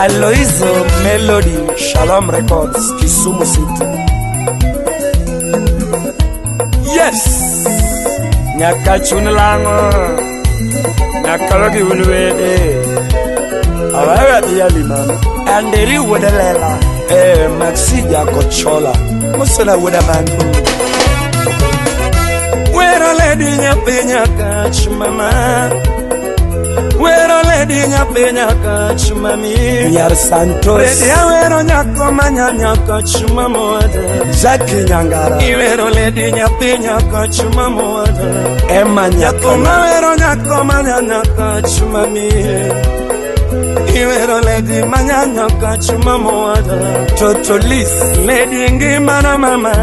Aloizo Melody, Shalom Records, Kisumu City. Yes, Nyakachun Lango, Nyakalogi Unwede, Awa Dialiman, and the Ri Wodalela, Maxi Jacochola, Musala Wodaman. Where a lady Nyapenya catch mama. Wero lady nyapenya kachumami Yar Santos Lady wero nyako manyanya kachumamode Zaki Nyangara Iwero lady nyapenya kachumamode Emma Nyakoma wero nyako manyanya kachumami Iwero lady manyanya kachumamode Totolis Lady ngimana mama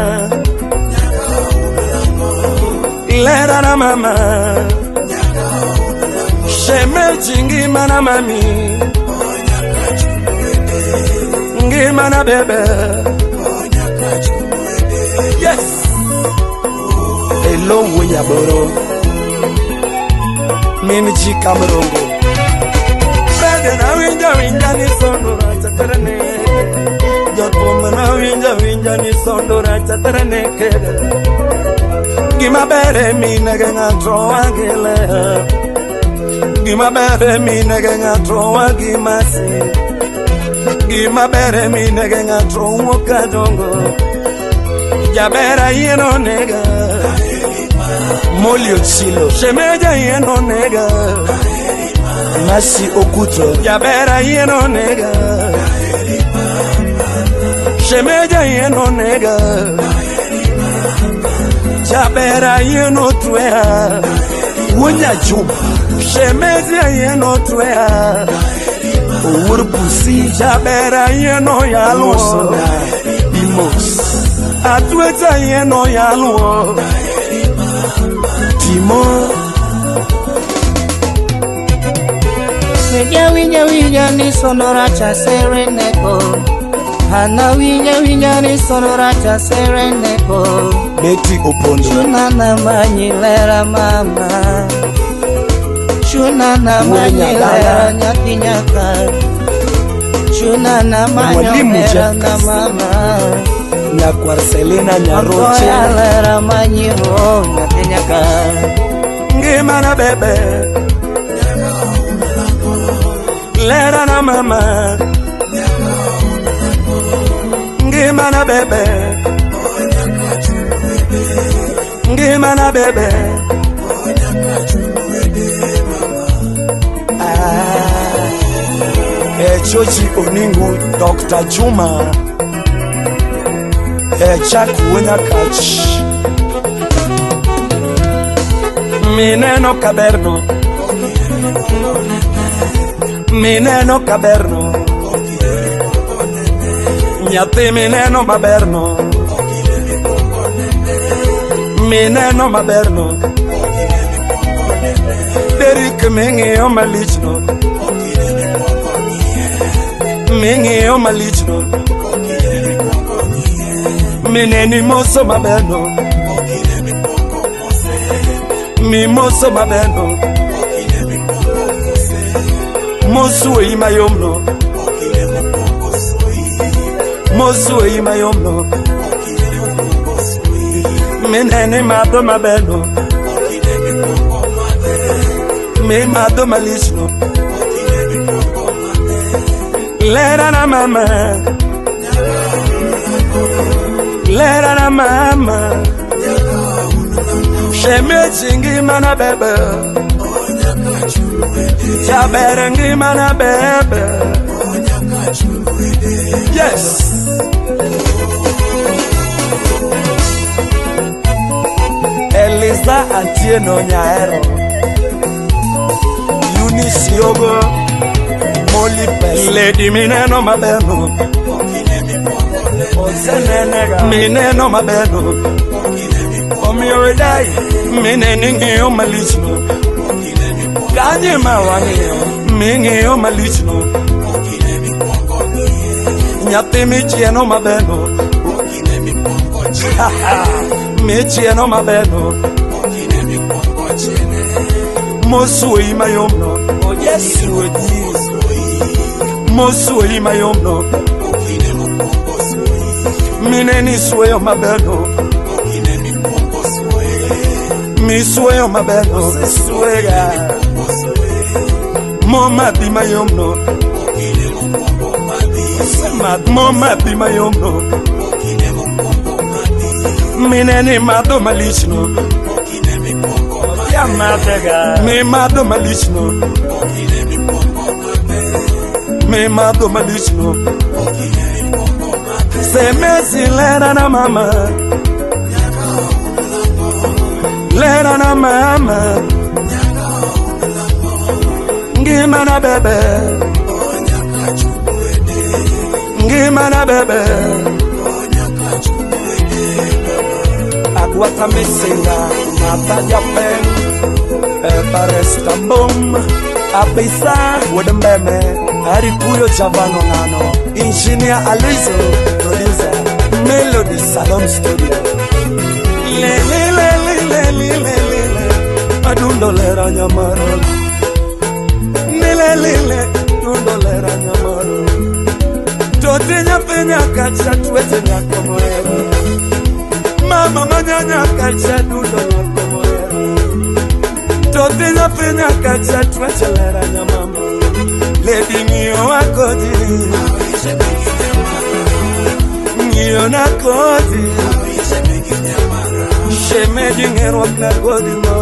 Lera na mama Sheme jingi mana mami Ngi mana bebe Yes Hello Wiyaboro Mimi chika mrongo Fede na winja ni sondora chatarane Jotoma na winja ni sondora chatarane Gima bere mi nega troangele Gima bere mi nega ngatrowa gimasi Gima bere mi nega ngatrowa kadongo Jabera yeno nega Molio chilo Shemeja yeno nega Masi okuto Jabera yeno nega Shemeja yeno nega Jabera yeno twea Wunya juba Shemezia yeno twea Urpusi Jabera yeno yaluo Imos Atweta yeno yaluo Timo Winya ni sonora cha sereneko Hana winya ni sonora cha sereneko Betty Opondo Chuna na manyilera mama Chuna na manyilera nyatinyaka Chuna na manyilera na mama Nyakwarselena Nyaroche Okoyalera manyiro nyatinyaka Ngimana bebe Lera na mama Ngimana bebe Ngimana bebe Chochi Oningu Dr. Juma Jack Winyakach Mineno Caberno Mineno Caberno Nyate Mineno Maberno Mineno Maberno Derek Mengi o Malichno Mengi o Malichno Mineni Moso Maberno Mimoso Maberno Mosu Imayomno Mosu Imayomno Mineni Mado Maberno Me Mado Malichno Lera na mama Lera na mama Sheme chingi mana bebe Jabere ngi mana bebe Yes Eliza Antieno Nyaero Eunice Yogo Molly Pes Lady Mineno Maberno Mineno Maberno Omiyoredai Mineni ngiyo malichno Kanye mawani Mingiyo malichno Nyate michieno Maberno Michieno Maberno Mosu Imayomno Oh yes, Mosui mayomno Mineni sueyo mabeno Mi sueyo mabeno Suega Moma bi mayomno Moma bi mayomno Mineni mado malishno Mi mado malishno Mi mado malishno Se mesi lera na mama Lera na mama Ngima na bebe Ngima na bebe Aguata mesenga Mata japen Paresta bom Apisa Wadembeme Arikuyo Chavano Nano Engineer Alizo Producer Melody Salon Studio Le Adundolera nyamaro Le Adundolera nyamaro Tote nyapenya kacha tuwete nyakomoero Mama manyanya kacha dundo nyakomoero Tote nyapenya kacha tuwete lera nyamamo Lady Nio wakodi Nio nakodi Shemeji ngerwak na kodi mo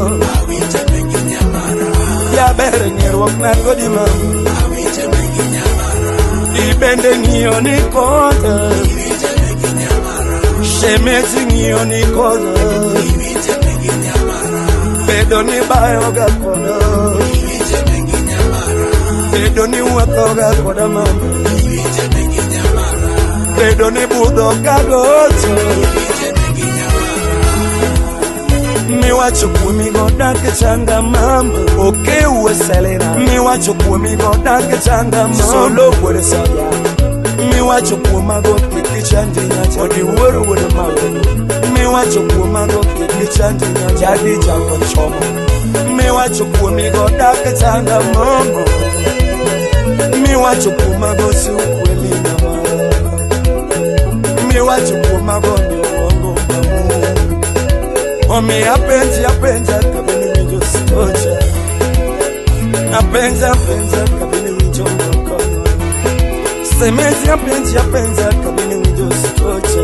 Yabere ngerwak na kodi mo Ibende Nio ni koda Shemeji Nio ni koda Bedo ni bayo ga koda Bedo ni watoga koda mama Bedo ni budo kagoto Mi wacho kumi goda ke changa mama Oke uwe selena Mi wacho kumi goda ke changa mama Solo wore soya Mi wacho kuma go kiki chandi nyacha Odi woro wore mawe Mi wacho kuma go kiki chandi nyacha Jadi jango chomo Mi wacho kumi goda ke changa mama Mi wacho kuma go si ukweli na mama Mi wacho kuma go ni uongo mamu Omi apenzi kabini wijo stocha Apenzi kabini wijo mkono Semezi apenzi kabini wijo stocha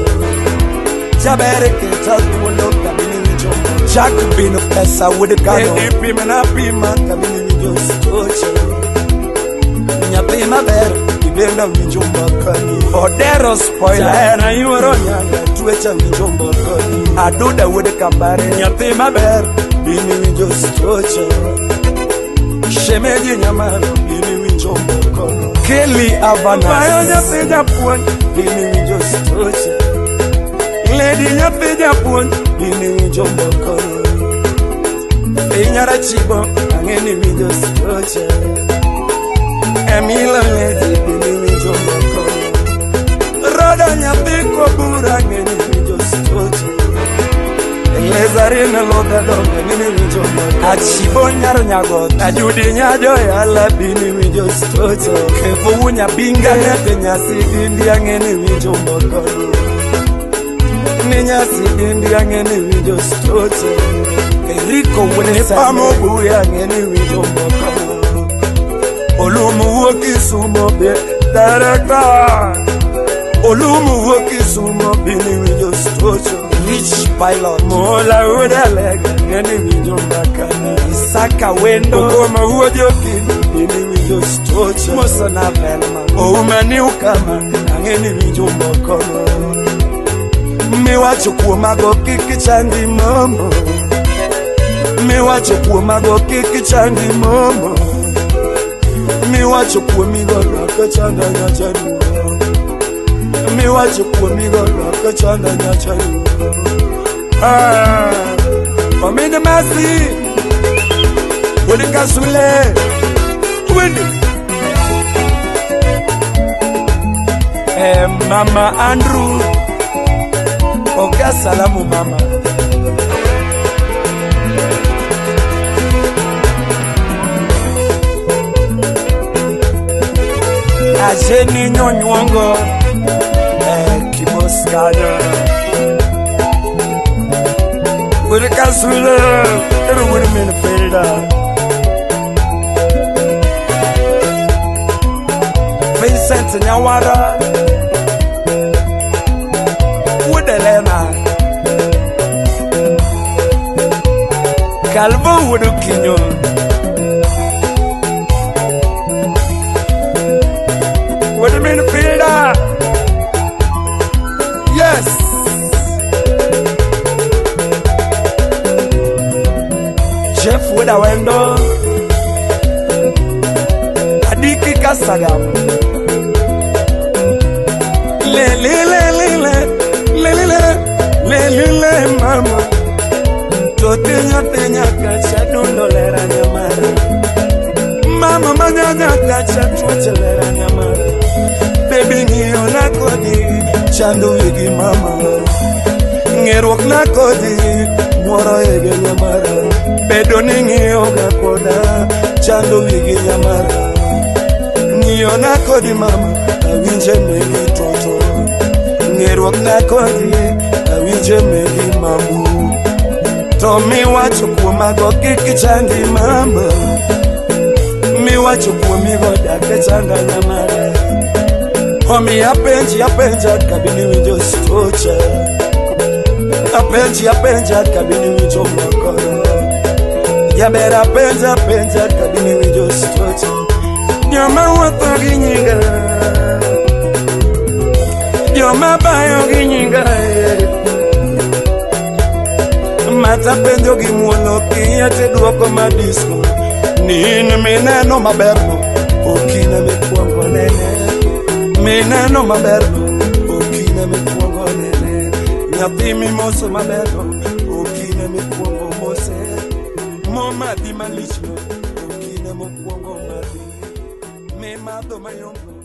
Jabereke takuondo kabini wijo mkono Jack bino pesa wudi kano Pima na pima kabini wijo stocha Nyapima bere ibenda wijo mkono Odero spoiler Na yuwaro nyanga tuwecha wijo mkono Aduda wode kambare Nyathi maber Bini winjo stocha Shemeji nyamano Bini winjo mkono Kelly Havana Bayo nyathi japuon Bini winjo stocha Lady nyathi japuon Bini winjo mkono Inyara chibo Angeni winjo stocha Emilo lady Bini winjo mkono Roda nyathi kwa bura Angeni winjo stocha Lezarina loda donge nini winjo moko Achibo nyaro nyagot Ajudi nyajo ya la bini winjo stocho Kefu unya binga nyate nyasi dindi angeni winjo moko Ni nyasi dindi angeni winjo stocho Eriko wene pamo buya angeni winjo moko Olumu woki sumo be Director Olumu woki sumo bini winjo stocho Rich pilot Mola uda lega Ngeni winjo mbakana Isaka wendo Ukoma huwa jokin Ngeni winjo stocha Mosa na velma Oumani ukama Ngeni winjo mbokono Mi wacho kuomago kiki chandi momo Mi wacho kuomago kiki chandi momo Mi wacho kuomigo raka chanda nyachadu Mi wacho kuomigo raka chanda nyachadu Omi de masi Wodi kasule Windi Mama Andrew Oga salamu mama Ajeni nyonyuongo Kiboskana Uri kasula Uru uri minifilda Vincent Nyawara Wudelena Calvo Wudu Kinyo Wudu minifilda Yes Chef Wuda Wendo Adiki Kasagam Le mama Totenya tenya kacha dundolera nyamara Mama manyanya kacha tuwachelera nyamara Baby ngiyo na kodi Chandu wigi mama Ngerok na kodi Mworo ege nyamara Bedo ni ngiyo gakoda Chandu wigi nyamara Ngiyo na kodi mama Awinje megi toto Ngerok na kodi Awinje megi mamu Tomi wacho kuomago kiki changi mama Mi wacho kuomigo dake changa nyamara Homi apenja kabini winjo stocha Apenja kabini winjo makoro Yabera apenja kabini winjo stocha Nyama wato ginyiga Nyama bayo ginyiga Mata penjo gimuono kiyate duoko madisco Nini mineno maberno Okina mekuongo nene Mineno maberno Okina mekuongo nene Nyathi mimoso maberno Okina mekuongo mose Momadi malichno Okina mekuongo madi Me madho mayongo